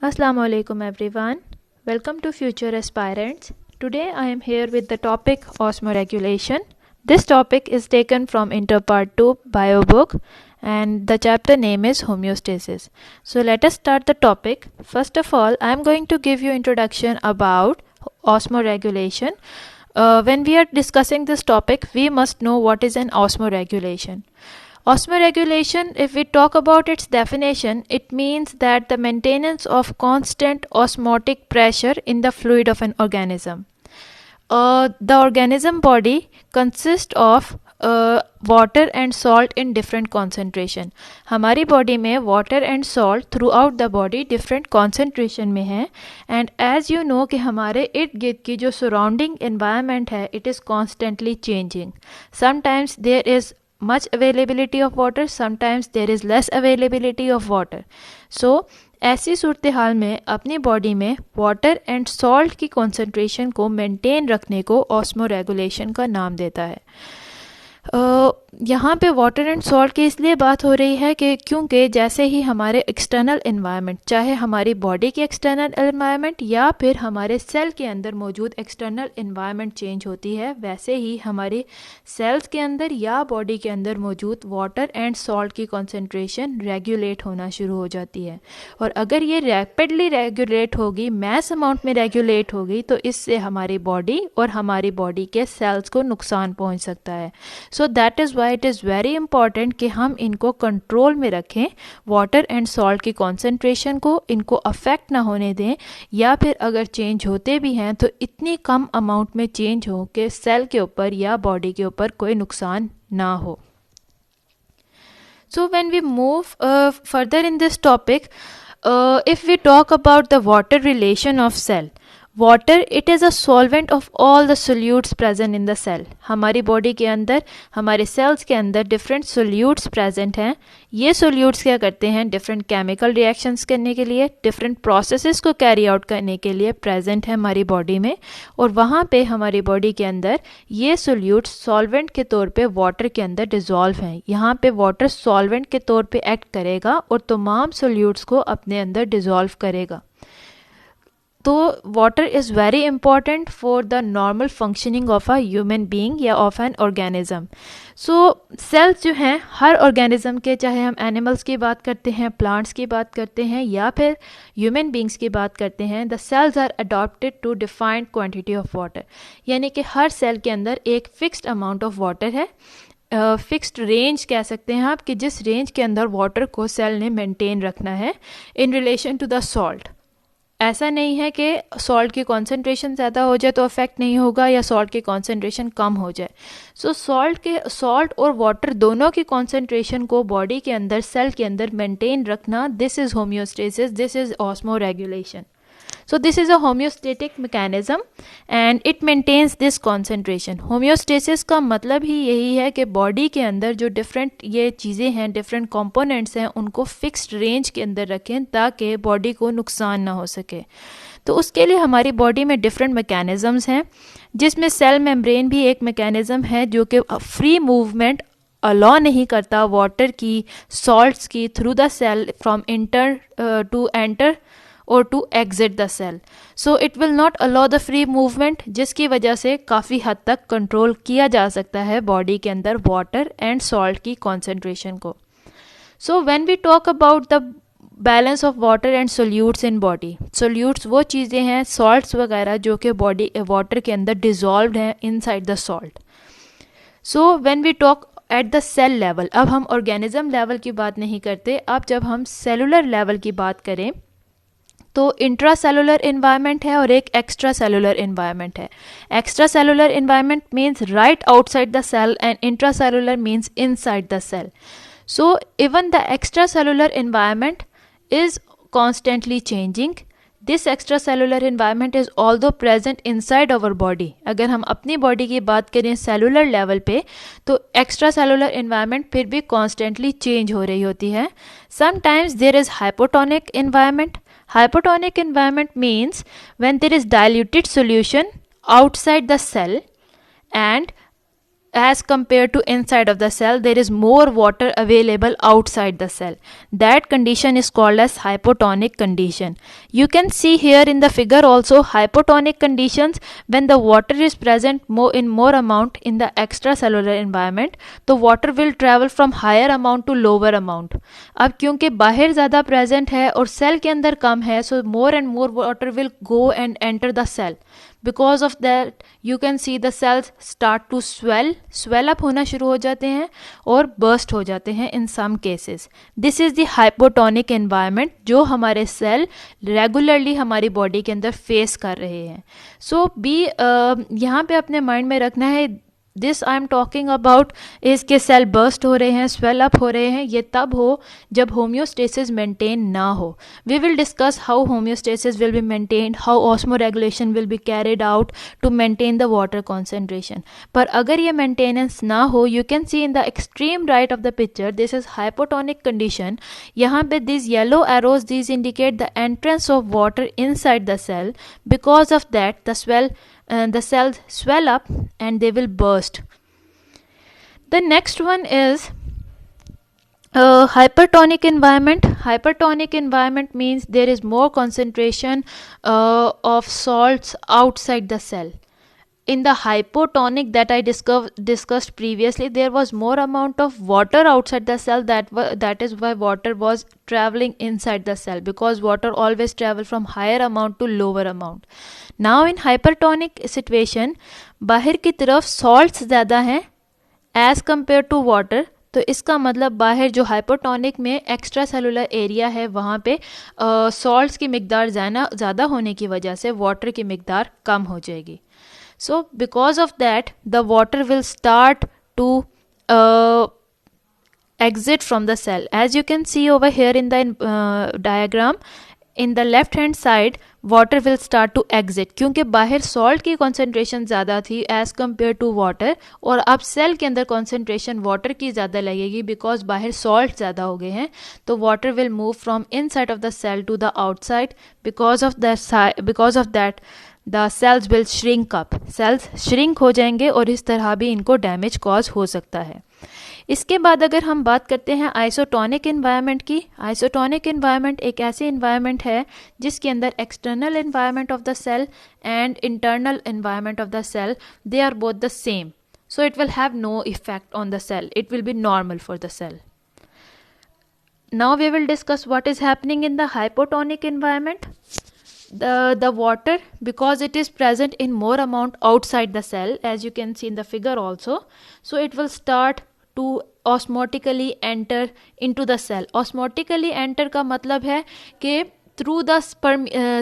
Assalamu alaikum everyone. Welcome to Future Aspirants. Today I am here with the topic osmoregulation. This topic is taken from Interpart 2 bio book and the chapter name is homeostasis. So let us start the topic. First of all, I am going to give you introduction about osmoregulation. When we are discussing this topic, we must know what is an osmoregulation. Osmoregulation, if we talk about its definition, it means that the maintenance of constant osmotic pressure in the fluid of an organism. The organism body consists of water and salt in different concentration. हमारी body में water and salt throughout the body different concentration में है, and as you know कि हमारे इर्द गिर्द की जो surrounding environment है, it is constantly changing. Sometimes there is much availability of water, sometimes there is less availability of water. So ऐसी सूरत हाल में अपनी बॉडी में वाटर एंड सॉल्ट की कंसंट्रेशन को मेंटेन रखने को ऑस्मोरेगुलेशन का नाम देता है. यहाँ पे वाटर एंड सॉल्ट की इसलिए बात हो रही है कि क्योंकि जैसे ही हमारे एक्सटर्नल एनवायरनमेंट, चाहे हमारी बॉडी की एक्सटर्नल एनवायरनमेंट या फिर हमारे सेल के अंदर मौजूद एक्सटर्नल एनवायरनमेंट चेंज होती है, वैसे ही हमारे सेल्स के अंदर या बॉडी के अंदर मौजूद वाटर एंड सॉल्ट की कंसंट्रेशन रेगुलेट होना शुरू हो जाती है. और अगर ये रैपिडली रेगुलेट होगी, मैस अमाउंट में रेगुलेट होगी, तो इससे हमारी बॉडी और हमारी बॉडी के सेल्स को नुकसान पहुंच सकता है. So that is why it is very important कि हम इनको कंट्रोल में रखें, वाटर एंड सॉल्ट की कॉन्सेंट्रेशन को, इनको अफेक्ट ना होने दें, या फिर अगर चेंज होते भी हैं तो इतनी कम अमाउंट में चेंज हो कि सेल के ऊपर या बॉडी के ऊपर कोई नुकसान ना हो. So when we move further in this topic, if we talk about the water relation of cell, water it is a solvent of all the solutes present in the cell. हमारी body के अंदर, हमारे sales के अंदर different solutes present हैं. ये solutes क्या करते हैं? डिफरेंट केमिकल रिएक्शंस करने के लिए, डिफरेंट प्रोसेसेस को कैरी आउट करने के लिए प्रेजेंट है हमारी बॉडी में. और वहाँ पे हमारी बॉडी के अंदर ये सोल्यूट्स सॉल्वेंट के तौर पे वाटर के अंदर डिज़ोल्व हैं. यहाँ पे वाटर सॉल्वेंट के तौर पे एक्ट करेगा और तमाम सोल्यूट्स को अपने अंदर डिज़ोल्व करेगा. तो water is very important for the normal functioning of a human being या of an organism. So cells जो हैं हर ऑर्गेनिज्म के, चाहे हम एनिमल्स की बात करते हैं, प्लांट्स की बात करते हैं या फिर ह्यूमन बींग्स की बात करते हैं, the cells are adopted to defined quantity of water. यानी कि हर सेल के अंदर एक फिक्स्ड अमाउंट ऑफ वाटर है, फिक्स्ड रेंज कह सकते हैं आप, कि जिस रेंज के अंदर वाटर को सेल ने मेंटेन रखना है in relation to the salt. ऐसा नहीं है कि सॉल्ट की कॉन्सेंट्रेशन ज़्यादा हो जाए तो अफेक्ट नहीं होगा या सॉल्ट की कॉन्सेंट्रेशन कम हो जाए. सो सॉल्ट और वाटर दोनों की कॉन्सेंट्रेशन को बॉडी के अंदर, सेल के अंदर मेंटेन रखना, this is homeostasis, this is osmoregulation. So this is a homeostatic mechanism and it maintains this concentration. Homeostasis का मतलब ही यही है कि बॉडी के अंदर जो डिफरेंट ये चीज़ें हैं, डिफरेंट कंपोनेंट्स हैं, उनको फिक्स्ड रेंज के अंदर रखें ताकि बॉडी को नुकसान ना हो सके. तो उसके लिए हमारी बॉडी में डिफरेंट मैकेनिज़म्स हैं, जिसमें सेल मेम्ब्रेन भी एक मैकेनिज़्म है जो कि फ्री मूवमेंट अलाउ नहीं करता वाटर की, सॉल्ट्स की through the cell from inter to enter और to exit the cell. So it will not allow the free movement, जिसकी वजह से काफ़ी हद तक कंट्रोल किया जा सकता है बॉडी के अंदर वाटर एंड सॉल्ट की कॉन्सेंट्रेशन को. So when we talk about the balance of water and solutes in body, solutes वो चीज़ें हैं, सॉल्ट्स वगैरह, जो कि बॉडी वाटर के अंदर डिजॉल्व्ड हैं inside the salt. So when we talk at the cell level, अब हम ऑर्गेनिज्म लेवल की बात नहीं करते, अब जब हम सेलुलर लेवल की बात करें तो इंट्रा सेलुलर इन्वायरमेंट है और एक एक्स्ट्रा सेलुलर इन्वायरमेंट है. Extra cellular environment means right outside the cell and intra cellular means inside the cell. So even the extra cellular environment is constantly changing. This extra cellular environment is although present inside our body. अगर हम अपनी body की बात करें cellular level पे, तो extra cellular environment फिर भी कॉन्स्टेंटली चेंज हो रही होती है. Sometimes there is hypotonic environment. Hypotonic environment means when there is diluted solution outside the cell and as compared to inside of the cell, there is more water available outside the cell. That condition is called as hypotonic condition. You can see here in the figure also hypotonic conditions, when the water is present in more amount in the extracellular environment, तो water will travel from higher amount to lower amount. अब क्योंकि बाहर ज़्यादा present है और cell के अंदर कम है, so more and more water will go and enter the cell. Because of that you can see the cells start to swell up होना शुरू हो जाते हैं और burst हो जाते हैं in some cases. This is the hypotonic environment जो हमारे cell regularly हमारी body के अंदर face कर रहे हैं. So यहाँ पे अपने mind में रखना है, this I am talking about is के सेल बर्स्ट हो रहे हैं, स्वेल अप हो रहे हैं, ये तब हो जब होम्योस्टेसिस मेंटेन ना हो. We will discuss how homeostasis will be maintained, how osmoregulation will be carried out to maintain the water concentration. पर अगर ये मेंटेनेंस ना हो, you can see in the extreme right of the picture, this is hypotonic condition. यहाँ पे this yellow arrows, this indicate the entrance of water inside the cell. Because of that the cells swell up and they will burst. The next one is hypertonic environment. Hypertonic environment means there is more concentration of salts outside the cell. In the hypotonic that I discussed previously, there was more amount of water outside the cell. That is why water was traveling inside the cell, because water always travel from higher amount to lower amount. Now in hypertonic situation, बाहर की तरफ salts ज़्यादा हैं as compared to water. तो इसका मतलब बाहर जो हाइपोटोनिक में एक्स्ट्रा सेलुलर एरिया है वहाँ पे सॉल्ट्स की मिकदार ज़्यादा होने की वजह से वाटर की मिकदार कम हो जाएगी. So because of that the water will start to exit from the cell. As you can see over here in the diagram, in the left hand side water will start to exit, क्योंकि बाहर salt की concentration ज़्यादा थी as compared to water, और अब cell के अंदर concentration water की ज़्यादा लगेगी because बाहर salt ज़्यादा हो गए हैं. तो water will move from inside of the cell to the outside. Because of that the cells will shrink up. cells shrink हो जाएंगे और इस तरह भी इनको डैमेज कॉज हो सकता है. इसके बाद अगर हम बात करते हैं आइसोटोनिक इन्वायरमेंट की. आइसोटोनिक इन्वायरमेंट एक ऐसी इन्वायरमेंट है जिसके अंदर external environment of the cell and internal environment of the cell, they are both the same. So it will have no effect on the cell, it will be normal for the cell. Now we will discuss what is happening in the hypotonic environment. The water, because it is present in more amount outside the cell, as you can see in the figure also, so it will start to osmotically enter into the cell. Osmotically enter का मतलब है कि through the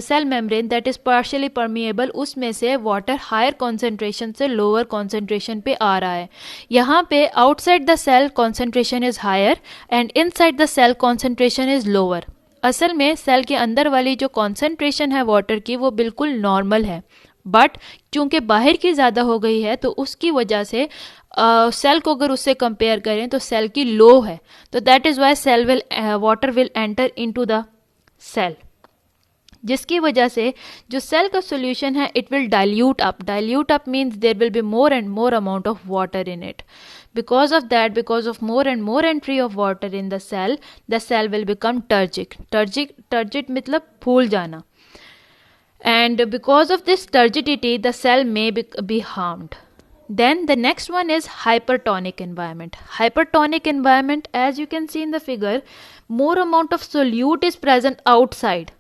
cell membrane that is partially permeable, उसमें से water higher concentration से lower concentration पे आ रहा है. यहाँ पे outside the cell concentration is higher and inside the cell concentration is lower. असल में सेल के अंदर वाली जो कॉन्सेंट्रेशन है वाटर की वो बिल्कुल नॉर्मल है, बट चूंकि बाहर की ज़्यादा हो गई है तो उसकी वजह से सेल को अगर उससे कंपेयर करें तो सेल की लो है. तो that is why water will enter into the cell, जिसकी वजह से जो सेल का सोल्यूशन है it will dilute up. Dilute up means there will be more and more amount of water in it. Because of that, because of more and more entry of water in the cell will become turgid. Turgid मतलब फूल जाना. And because of this turgidity, the cell may be harmed. Then the next one is hypertonic environment. Hypertonic environment, as you can see in the figure, more amount of solute is present outside.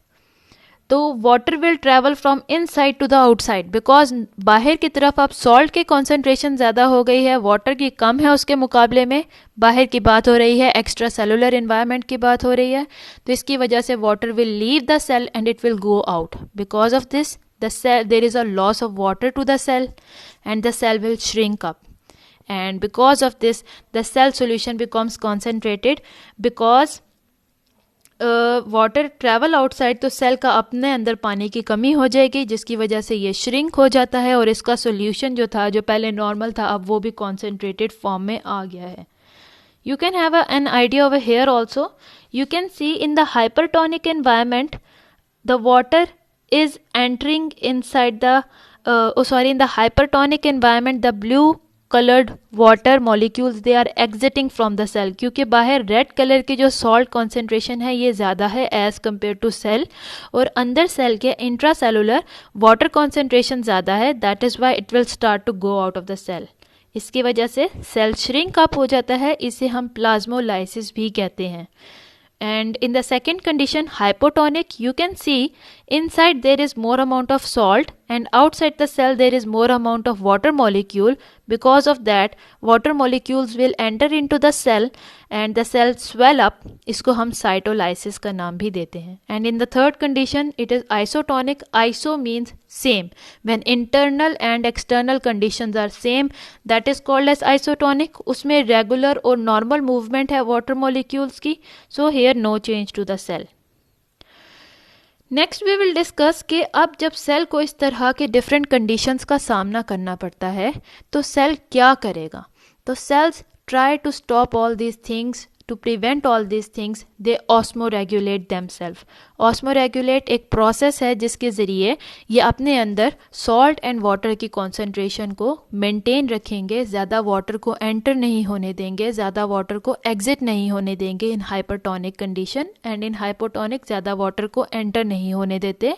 तो water will travel from inside to the outside, because बाहर की तरफ अब salt की concentration ज़्यादा हो गई है, वाटर की कम है उसके मुकाबले में. बाहर की बात हो रही है, एक्स्ट्रा सेलुलर इन्वायरमेंट की बात हो रही है, तो इसकी वजह से water will leave the cell and it will go out. Because of this the cell, there is a loss of water to the cell and the cell will shrink up. And because of this the cell solution becomes concentrated. Because water travel outside तो cell का अपने अंदर पानी की कमी हो जाएगी, जिसकी वजह से ये श्रिंक हो जाता है और इसका सोल्यूशन जो था, जो पहले नॉर्मल था, अब वो भी कॉन्सेंट्रेटेड फॉर्म में आ गया है. You can have an idea over here also. You can see in the hypertonic environment the water is entering inside the in the hypertonic environment, the blue colored water molecules they are exiting from the cell, क्योंकि बाहर red colour की जो salt concentration है ये ज़्यादा है as compare to cell, और अंदर सेल के इंट्रासेलुलर वाटर कॉन्सेंट्रेशन ज़्यादा है, that is why it will start to go out of the cell. इसकी वजह से सेल श्रिंक अप हो जाता है, इसे हम प्लाज्मोलाइसिस भी कहते हैं. And in the second condition, hypotonic, you can see inside there is more amount of salt and outside the cell there is more amount of water molecule. Because of that, water molecules will enter into the cell and the cell swell up. इसको हम cytolysis का नाम भी देते हैं. And in the third condition, it is isotonic. Iso means same. When internal and external conditions are same, that is called as isotonic. उसमें regular और normal movement है water molecules की. So here no change to the cell. Next we will discuss कि अब जब cell को इस तरह के डिफरेंट कंडीशंस का सामना करना पड़ता है तो सेल क्या करेगा. तो cells try to stop all these things, to prevent all these things, they osmoregulate themselves. Osmoregulate एक प्रोसेस है जिसके ज़रिए ये अपने अंदर सॉल्ट एंड वाटर की कॉन्सेंट्रेशन को मेंटेन रखेंगे, ज़्यादा वाटर को एंटर नहीं होने देंगे, ज़्यादा वाटर को एग्जिट नहीं होने देंगे in hypertonic condition, and in hypotonic ज़्यादा वाटर को एंटर नहीं होने देते,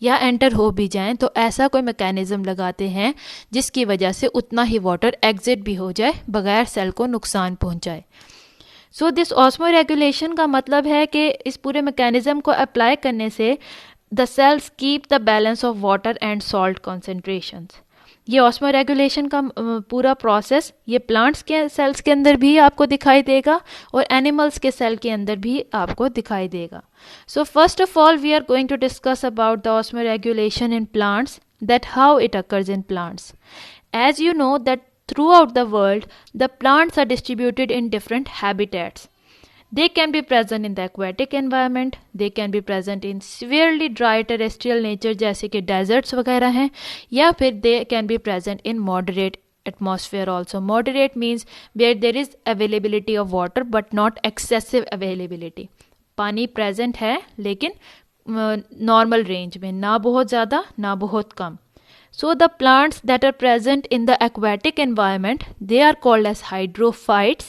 या एंटर हो भी जाएं तो ऐसा कोई मैकेनिज़्म लगाते हैं जिसकी वजह से उतना ही वाटर एग्जिट भी हो जाए बगैर सेल को नुकसान पहुँचाए. सो दिस ऑस्मोरेगुलेशन का मतलब है कि इस पूरे मैकेनिज़्म को अप्लाई करने से the cells keep the balance of water and salt concentrations. ये ऑस्मोरेगुलेशन का पूरा प्रोसेस ये प्लांट्स के सेल्स के अंदर भी आपको दिखाई देगा और एनिमल्स के सेल के अंदर भी आपको दिखाई देगा. So first of all we are going to discuss about the osmoregulation in plants, that how it occurs in plants. As you know that throughout the world, the plants are distributed in different habitats. They can be present in the aquatic environment, they can be present in severely dry terrestrial nature जैसे कि deserts वगैरह हैं, या फिर they can be present in moderate atmosphere also. Moderate means where there is availability of water but not excessive availability. पानी present है लेकिन normal range में, ना बहुत ज़्यादा ना बहुत कम. So the plants that are present in the aquatic environment, they are called as hydrophytes.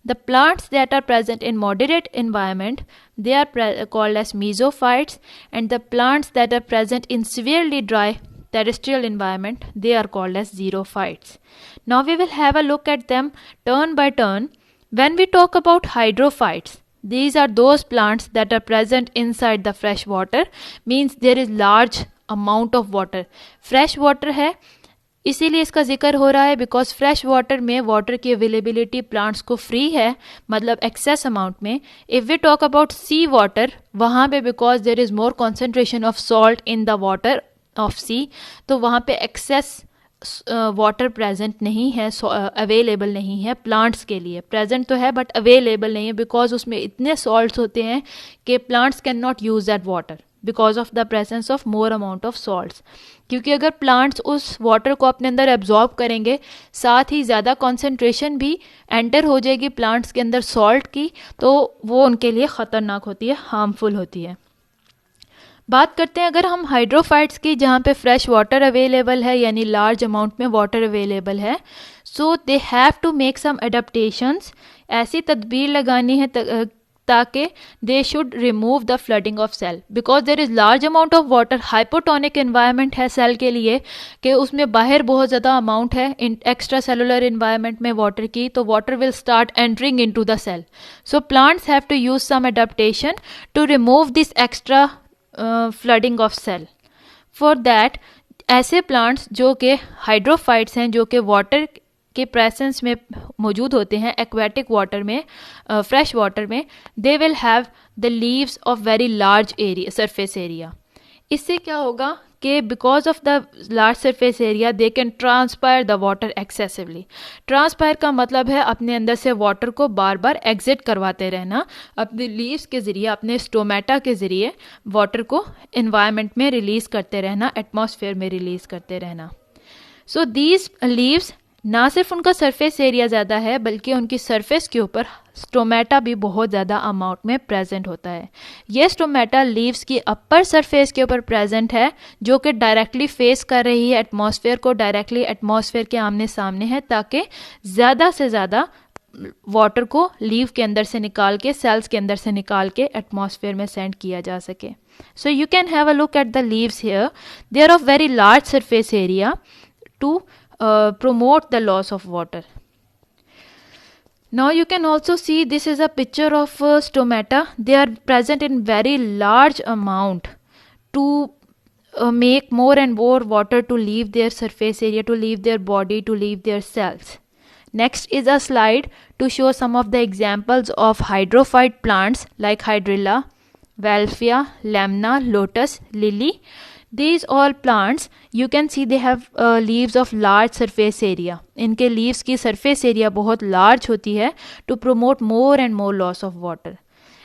The plants that are present in moderate environment, they are called as mesophytes. And the plants that are present in severely dry terrestrial environment, they are called as xerophytes. Now we will have a look at them turn by turn. When we talk about hydrophytes, these are those plants that are present inside the fresh water, means there is large amount of water. Fresh water है इसीलिए इसका जिक्र हो रहा है because fresh water में water की availability plants को फ्री है, मतलब एक्सेस अमाउंट में. If we talk about sea water, वहाँ पे because there is more concentration of salt in the water of sea, तो वहाँ पे एक्सेस वाटर प्रेजेंट नहीं है, अवेलेबल नहीं है प्लांट्स के लिए. प्रेजेंट तो है बट अवेलेबल नहीं है बिकॉज उसमें इतने सॉल्ट्स होते हैं कि plants can not use that water because of the presence of more amount of salts. क्योंकि अगर प्लांट्स उस वाटर को अपने अंदर एब्जॉर्ब करेंगे, साथ ही ज़्यादा कॉन्सेंट्रेशन भी एंटर हो जाएगी प्लांट्स के अंदर सॉल्ट की, तो वो उनके लिए ख़तरनाक होती है, हार्मफुल होती है. बात करते हैं अगर हम हाइड्रोफाइट्स की, जहाँ पे फ्रेश वाटर अवेलेबल है यानी लार्ज अमाउंट में वाटर अवेलेबल है. So they have to make some adaptations, ऐसी तदबीर लगानी है ताकि they should remove the flooding of cell because there is large amount of water. Hypotonic environment है सेल के लिए कि उसमें बाहर बहुत ज़्यादा अमाउंट है इन एक्स्ट्रा सेलुलर इन्वायरमेंट में वाटर की, तो water will start entering into the cell. So plants have to use some adaptation to remove this extra flooding of cell. For that ऐसे प्लांट्स जो कि हाइड्रोफाइट्स हैं, जो कि वाटर के प्रेजेंस में मौजूद होते हैं एक्वेटिक वाटर में, फ्रेश वाटर में, they will have the leaves of very large area, surface area. इससे क्या होगा कि because of the large surface area they can transpire the water excessively. Transpire का मतलब है अपने अंदर से वाटर को बार बार एग्जिट करवाते रहना, अपने लीव्स के ज़रिए, अपने स्टोमेटा के ज़रिए वाटर को इन्वायरमेंट में रिलीज़ करते रहना, एटमॉस्फेयर में रिलीज़ करते रहना. सो दीज लीव्स ना सिर्फ उनका सरफेस एरिया ज़्यादा है बल्कि उनकी सरफेस के ऊपर स्टोमेटा भी बहुत ज़्यादा अमाउंट में प्रेजेंट होता है। ये स्टोमेटा लीव्स की अपर सरफेस के ऊपर प्रेजेंट है, जो कि डायरेक्टली फेस कर रही है एटमॉस्फेयर को, डायरेक्टली एटमॉस्फेयर के आमने सामने है, ताकि ज़्यादा से ज़्यादा वाटर को लीव के अंदर से निकाल के, सेल्स के अंदर से निकाल के एटमॉस्फेयर में सेंड किया जा सके। So you can have a look at the leaves here, they are of very large surface area to promote the loss of water. Now you can also see this is a picture of stomata. They are present in very large amount to make more and more water to leave their surface area, to leave their body, to leave their cells. Next is a slide to show some of the examples of hydrophyte plants like Hydrilla, Valfia, Lamna, Lotus, Lily. These all plants you can see they have leaves of large surface area. इनके leaves की surface area बहुत large होती है to promote more and more loss of water.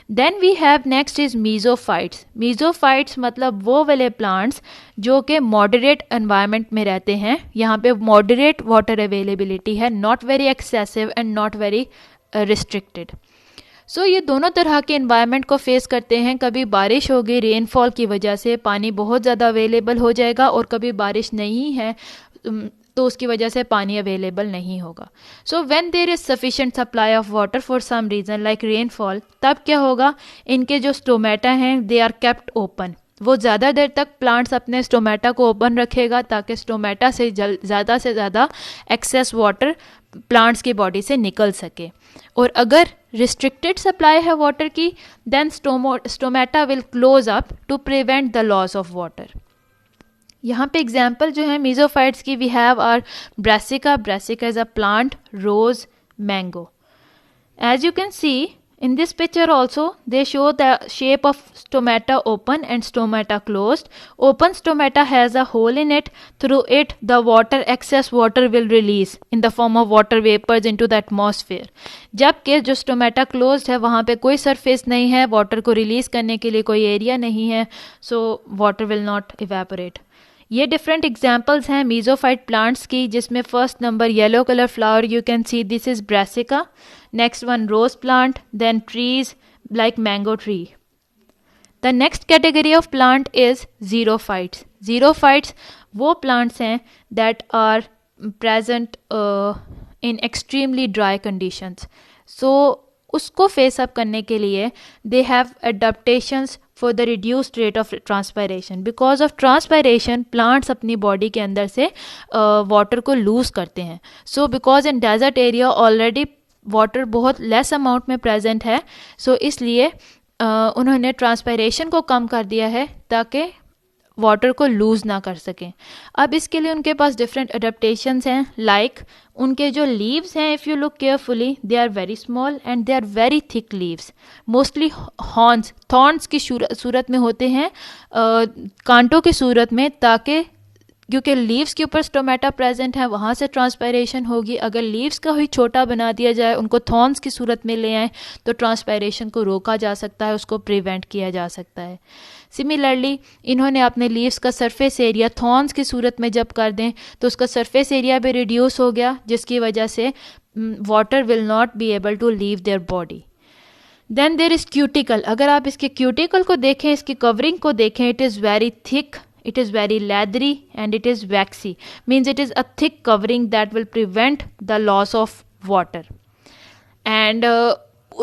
Then we have next is mesophytes. Mesophytes मतलब वो वाले plants जो कि moderate environment में रहते हैं. यहाँ पे moderate water availability है, not very excessive and not very restricted. सो ये दोनों तरह के इन्वायरमेंट को फेस करते हैं। कभी बारिश होगी, रेनफॉल की वजह से पानी बहुत ज़्यादा अवेलेबल हो जाएगा, और कभी बारिश नहीं है तो उसकी वजह से पानी अवेलेबल नहीं होगा। So when there is sufficient supply of water for some reason like rainfall, तब क्या होगा, इनके जो स्टोमेटा हैं दे आर केप्ट ओपन। वो ज़्यादा देर तक प्लांट्स अपने स्टोमेटा को ओपन रखेगा ताकि स्टोमेटा से ज़्यादा से ज़्यादा एक्सेस वाटर प्लांट्स की बॉडी से निकल सके। और अगर रिस्ट्रिक्टेड सप्लाई है वाटर की, then stomata will close up to prevent the loss of water. यहाँ पे एग्जाम्पल जो है मेसोफाइट्स की we have are brassica. Brassica is a plant, rose, mango. As you can see in this picture also they show the shape of stomata open and stomata closed. Open stomata has a hole in it. Through it the excess water will release in the form of water vapors into the atmosphere. जबकि जो stomata closed है वहाँ पे कोई surface नहीं है, water को release करने के लिए कोई area नहीं है, so water will not evaporate. ये डिफरेंट एग्जाम्पल्स हैं मीजोफाइट प्लांट्स की, जिसमें first number yellow colour flower you can see, this is brassica. Next one rose plant, then trees like mango tree. The next category of plant is xerophytes. Xerophytes वो plants हैं that are present in extremely dry conditions. So उसको face up करने के लिए they have adaptations for the reduced rate of transpiration. Because of transpiration plants अपनी body के अंदर से वाटर को लूज़ करते हैं. So because in desert area already water बहुत लेस अमाउंट में प्रेजेंट है, सो इसलिए उन्होंने ट्रांसपायरेशन को कम कर दिया है ताकि वाटर को लूज़ ना कर सकें. अब इसके लिए उनके पास डिफरेंट अडेप्टेशंस हैं. लाइक उनके जो लीव्स हैं, if you look carefully, they are very small and they are very thick leaves. Mostly thorns की सूरत में होते हैं, कांटों की सूरत में, ताकि क्योंकि लीव्स के ऊपर स्टोमेटा प्रेजेंट है, वहाँ से ट्रांसपायरेशन होगी. अगर लीव्स का ही छोटा बना दिया जाए, उनको थॉर्न्स की सूरत में ले आए, तो ट्रांसपायरेशन को रोका जा सकता है, उसको प्रिवेंट किया जा सकता है. सिमिलरली इन्होंने अपने लीव्स का सरफेस एरिया थॉर्न्स की सूरत में जब कर दें तो उसका सरफेस एरिया भी रिड्यूस हो गया, जिसकी वजह से water will not be able to leave their body. Then there is cuticle. अगर आप इसके क्यूटिकल को देखें, इसकी कवरिंग को देखें, it is very thick, it is very leathery and it is waxy. Means it is a thick covering that will prevent the loss of water. And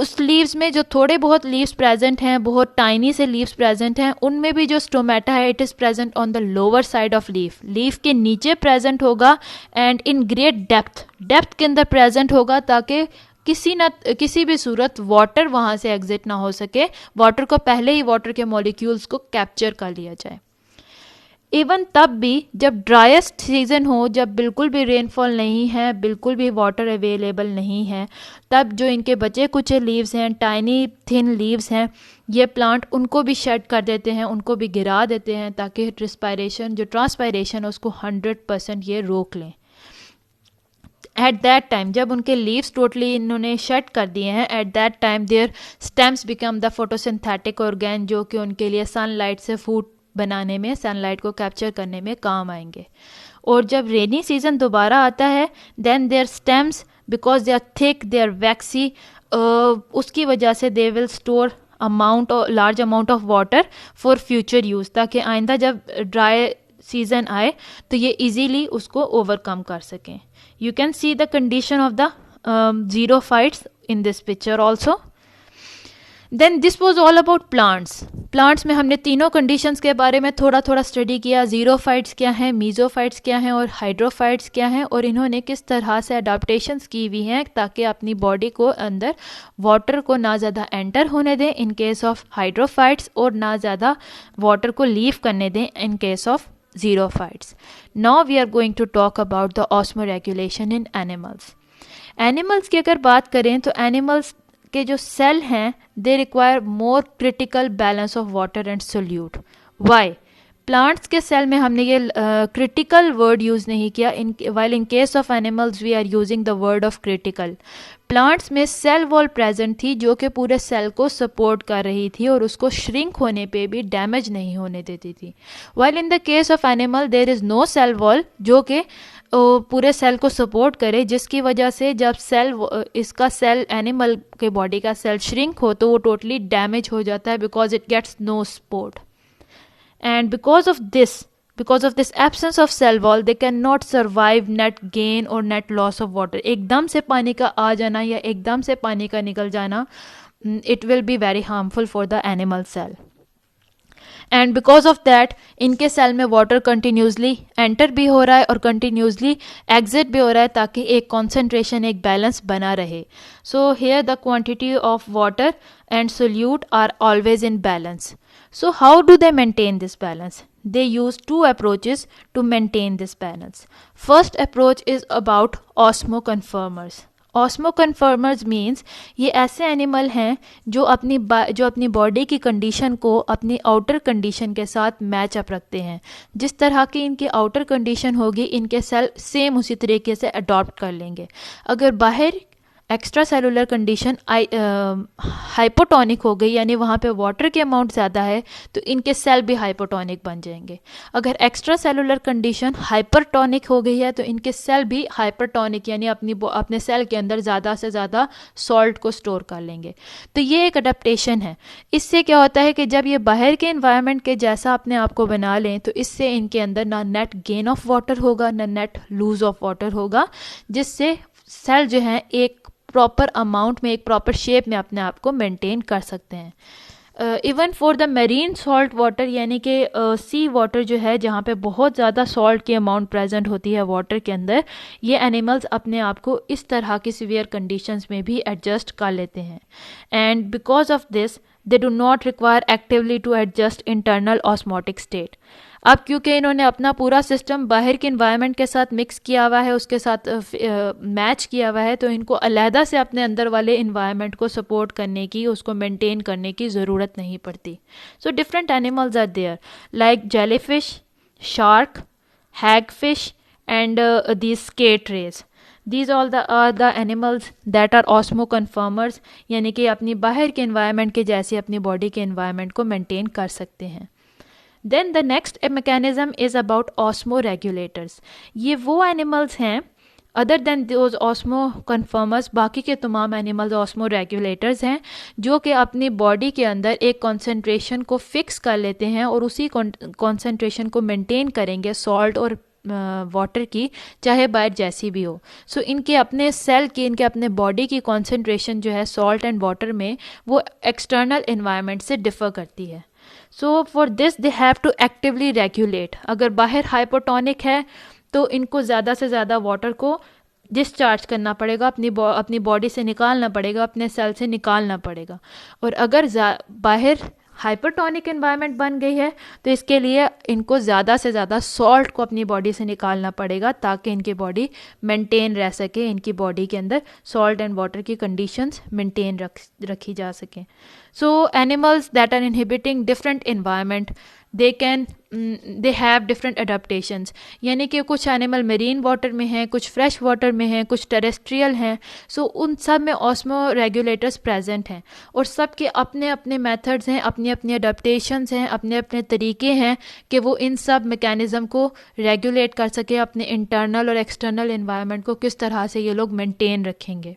उस leaves में जो थोड़े बहुत लीव्स प्रेजेंट हैं, बहुत टाइनी से लीव्स प्रेजेंट हैं, उनमें भी जो स्टोमेटा है it is present on the lower side of leaf. Leaf के नीचे प्रेजेंट होगा एंड इन ग्रेट डेप्थ के अंदर प्रेजेंट होगा, ताकि किसी भी सूरत वाटर वहाँ से एग्जिट ना हो सके, वाटर को पहले ही वाटर के मॉलिक्यूल्स को कैप्चर कर लिया जाए. इवन तब भी जब ड्राइस्ट सीज़न हो, जब बिल्कुल भी रेनफॉल नहीं है, बिल्कुल भी वाटर अवेलेबल नहीं है, तब जो इनके बचे कुछ लीव्स हैं, टाइनी थिन लीव्स हैं, ये प्लांट उनको भी शेड कर देते हैं, उनको भी गिरा देते हैं, ताकि ट्रांसपायरेशन उसको 100% ये रोक लें. एट दैट टाइम जब उनके लीव्स टोटली इन्होंने शेड कर दिए हैं, at that time their stems become the photosynthetic organ, जो कि उनके लिए सनलाइट से फूड बनाने में, सनलाइट को कैप्चर करने में काम आएंगे. और जब रेनी सीजन दोबारा आता है, then their stems because they are thick, they are waxy, उसकी वजह से they will store large amount of water for future use, ताकि आइंदा जब ड्राई सीजन आए तो ये इजीली उसको ओवरकम कर सकें. You can see the condition of the xerophytes in this picture also. Then this was all about plants. Plants में हमने तीनों कंडीशंस के बारे में थोड़ा थोड़ा स्टडी किया. ज़ीरोफाइट्स क्या हैं, मीज़ोफाइट्स क्या हैं और हाइड्रोफाइट्स क्या हैं, और इन्होंने किस तरह से अडाप्टेशंस की हुई हैं ताकि अपनी बॉडी को अंदर वाटर को ना ज़्यादा एंटर होने दें इन केस ऑफ हाइड्रोफाइट्स, और ना ज़्यादा वाटर को लीव करने दें in case of xerophytes. Now we are going to talk about the osmoregulation in animals. Animals की अगर बात करें तो एनिमल्स के जो सेल हैं they require more critical balance of water and solute. Why? Plants के सेल में हमने ये क्रिटिकल वर्ड यूज़ नहीं किया. While in case of animals we are using the word of critical. Plants में सेल वॉल प्रेजेंट थी जो कि पूरे सेल को सपोर्ट कर रही थी और उसको श्रिंक होने पे भी डैमेज नहीं होने देती थी. While in the case of animal there is no cell wall जो कि पूरे सेल को सपोर्ट करे, जिसकी वजह से जब इसका सेल एनिमल के बॉडी का सेल श्रिंक हो तो वो टोटली डैमेज हो जाता है because it gets no support. And because of this absence of cell wall they can not survive net gain और नेट लॉस ऑफ वाटर. एकदम से पानी का आ जाना या एकदम से पानी का निकल जाना, it will be very harmful for the animal cell. And because of that इनके सेल में वाटर कंटिन्यूसली एंटर भी हो रहा है और कंटिन्यूसली एग्जिट भी हो रहा है ताकि एक कॉन्सेंट्रेशन, एक बैलेंस बना रहे. So here the quantity of water and solute are always in balance. So how do they maintain this balance? They use two approaches to maintain this balance. First approach is about osmoconformers. Osmoconformers means ये ऐसे animal हैं जो अपनी body की condition को अपनी outer condition के साथ मैच अप रखते हैं. जिस तरह की इनकी आउटर कंडीशन होगी इनके सेल सेम उसी तरीके से अडॉप्ट कर लेंगे. अगर बाहर एक्स्ट्रा सेलुलर कंडीशन हाइपोटोनिक हो गई, यानी वहाँ पे वाटर की अमाउंट ज़्यादा है, तो इनके सेल भी हाइपोटोनिक बन जाएंगे. अगर एक्स्ट्रा सेलुलर कंडीशन हाइपरटोनिक हो गई है तो इनके सेल भी हाइपरटोनिक, यानी अपने सेल के अंदर ज़्यादा से ज़्यादा सॉल्ट को स्टोर कर लेंगे. तो ये एक अडेप्टेशन है. इससे क्या होता है कि जब ये बाहर के इन्वायरमेंट के जैसा अपने आप को बना लें तो इससे इनके अंदर ना नेट गेन ऑफ वाटर होगा ना नेट लूज ऑफ वाटर होगा, जिससे सेल जो हैं एक प्रॉपर अमाउंट में, एक प्रॉपर शेप में अपने आप को मेंटेन कर सकते हैं. Even for the marine salt water, यानी कि सी वाटर जो है जहाँ पे बहुत ज़्यादा सॉल्ट की अमाउंट प्रेजेंट होती है वाटर के अंदर, ये एनिमल्स अपने आप को इस तरह की सीवियर कंडीशंस में भी एडजस्ट कर लेते हैं. And because of this they do not require actively to adjust internal osmotic state. अब क्योंकि इन्होंने अपना पूरा सिस्टम बाहर के इन्वायरमेंट के साथ मिक्स किया हुआ है, उसके साथ मैच किया हुआ है, तो इनको अलहदा से अपने अंदर वाले इन्वायरमेंट को सपोर्ट करने की, उसको मेंटेन करने की ज़रूरत नहीं पड़ती. So different animals are there like jellyfish, shark, hagfish and these skate rays. These all are the animals that are osmoconformers, यानी कि अपनी बाहर के इन्वायरमेंट के जैसे अपनी बॉडी के इन्वायरमेंट को मेंटेन कर सकते हैं. Then the next mechanism is about osmoregulators. ये वो एनिमल्स हैं अदर देन दोज osmoconformers, बाकी के तमाम एनिमल्स osmoregulators हैं जो कि अपनी बॉडी के अंदर एक कॉन्सेंट्रेशन को फिक्स कर लेते हैं और उसी कॉन्सेंट्रेशन को मेंटेन करेंगे सॉल्ट और वाटर की, चाहे बाहर जैसी भी हो. सो इनके अपने सेल की, इनके अपने बॉडी की कॉन्सेंट्रेशन जो है सॉल्ट एंड वाटर में वो एक्सटर्नल इन्वायरमेंट से डिफ़र करती है. So for this they have to actively regulate. अगर बाहर हाइपोटोनिक है तो इनको ज़्यादा से ज़्यादा वाटर को डिस्चार्ज करना पड़ेगा, अपनी बॉडी से निकालना पड़ेगा, अपने सेल से निकालना पड़ेगा. और अगर बाहर हाइपरटोनिक एनवायरनमेंट बन गई है तो इसके लिए इनको ज़्यादा से ज़्यादा सॉल्ट को अपनी बॉडी से निकालना पड़ेगा ताकि इनकी बॉडी मेंटेन रह सके, इनकी बॉडी के अंदर सॉल्ट एंड वाटर की कंडीशंस मेंटेन रखी जा सकें. So animals that are inhibiting different environment they have different adaptations, यानी कि कुछ एनिमल मेरीन वाटर में हैं, कुछ फ्रेश वाटर में हैं, कुछ टेरेस्ट्रियल हैं. सो उन सब में ऑस्मो रेगुलेटर्स प्रेजेंट हैं और सब के अपने अपने मेथड्स हैं, अपनी अपनी अडेप्टेशंस हैं, अपने अपने तरीके हैं कि वो इन सब मैकेनिज़्म को रेगुलेट कर सके, अपने इंटरनल और एक्सटर्नल एनवायरनमेंट को किस तरह से ये लोग मेंटेन रखेंगे.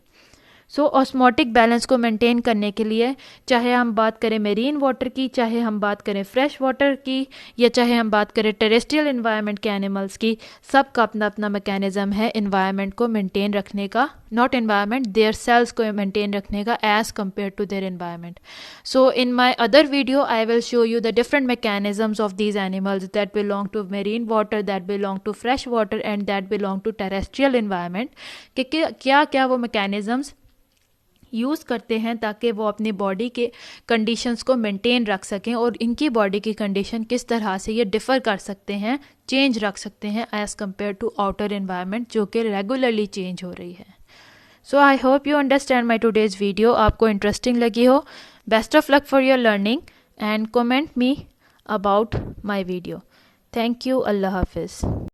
सो ऑस्मोटिक बैलेंस को मेंटेन करने के लिए, चाहे हम बात करें मेरीन वाटर की, चाहे हम बात करें फ्रेश वाटर की, या चाहे हम बात करें टेरेस्ट्रियल इन्वायरमेंट के एनिमल्स की, सबका अपना अपना मैकेनिज्म है इन्वायरमेंट को मेंटेन रखने का, नॉट इन्वायरमेंट, देयर सेल्स को मेंटेन रखने का as compare to their environment. So in my other video I will show you the different mechanisms of these animals that belong to marine water, that belong to fresh water and that belong to terrestrial environment, कि क्या क्या वो mechanisms use करते हैं ताकि वो अपनी body के कंडीशंस को मेंटेन रख सकें, और इनकी बॉडी की कंडीशन किस तरह से ये डिफ़र कर सकते हैं, चेंज रख सकते हैं as compare to outer environment जो कि रेगुलरली चेंज हो रही है. So I hope you understand my today's video. आपको इंटरेस्टिंग लगी हो. Best of luck for your learning and comment me about my video. Thank you. अल्लाह हाफिज़.